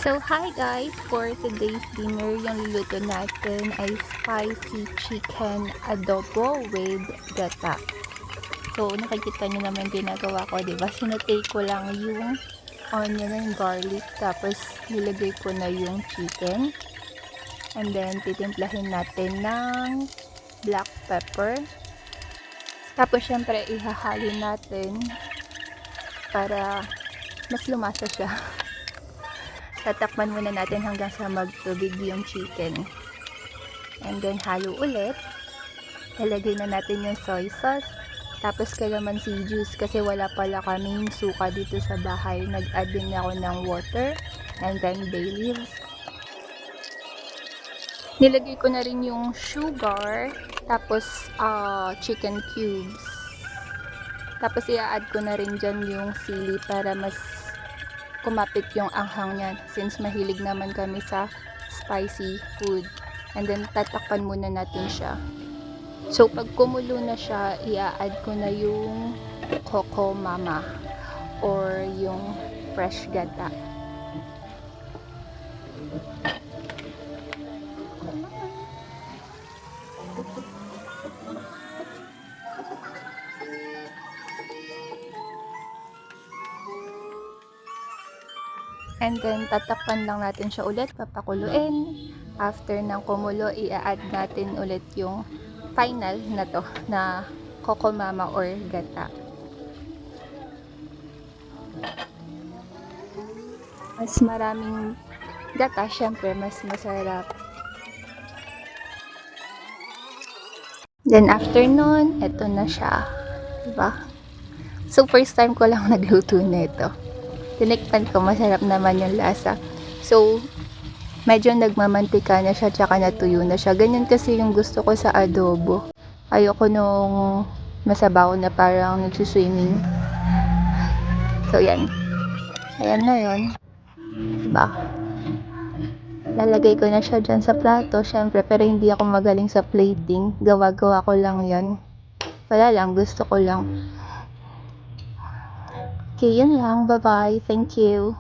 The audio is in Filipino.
So, hi guys! For today's dinner, yung luluto natin ay spicy chicken adobo with gata. So, nakikita nyo naman ginagawa ko, diba? Sinutay ko lang yung onion and garlic, tapos nilagay ko na yung chicken. And then, titimplahin natin ng black pepper. Tapos, syempre, ihahalo natin para mas lumasa siya. Tatakpan muna natin hanggang sa magtubig yung chicken. And then, halo ulit. Ilagay na natin yung soy sauce. Tapos, calamansi juice kasi wala pala kaming suka dito sa bahay. Nag-add din ako ng water. And then, bay leaves. Nilagay ko na rin yung sugar. Tapos, chicken cubes. Tapos, i-add ko na rin dyan yung sili para mas kumapit yung anghang niya since mahilig naman kami sa spicy food. And then tatakpan muna natin siya. So pag kumulo na siya, i-add ko na yung Coco Mama or yung fresh gata. And then, tatakpan lang natin siya ulit, papakuluin. After ng kumulo, i-add natin ulit yung final na to, na Coco Mama or gata. Mas maraming gata, syempre, mas masarap. Then, after nun, eto na siya. Diba? So, first time ko lang nagluto nito. Tinikpan ko, masarap naman yung lasa. So, medyo nagmamantika na siya, tsaka natuyo na siya. Ganyan kasi yung gusto ko sa adobo. Ayoko nung masabaw na parang nagsuswimming. So, yan. Ayan na yun. Diba? Lalagay ko na siya dyan sa plato, syempre, pero hindi ako magaling sa plating. Gawa-gawa ko lang yan. Wala lang, gusto ko lang. Okay, yun lang. Bye-bye. Thank you.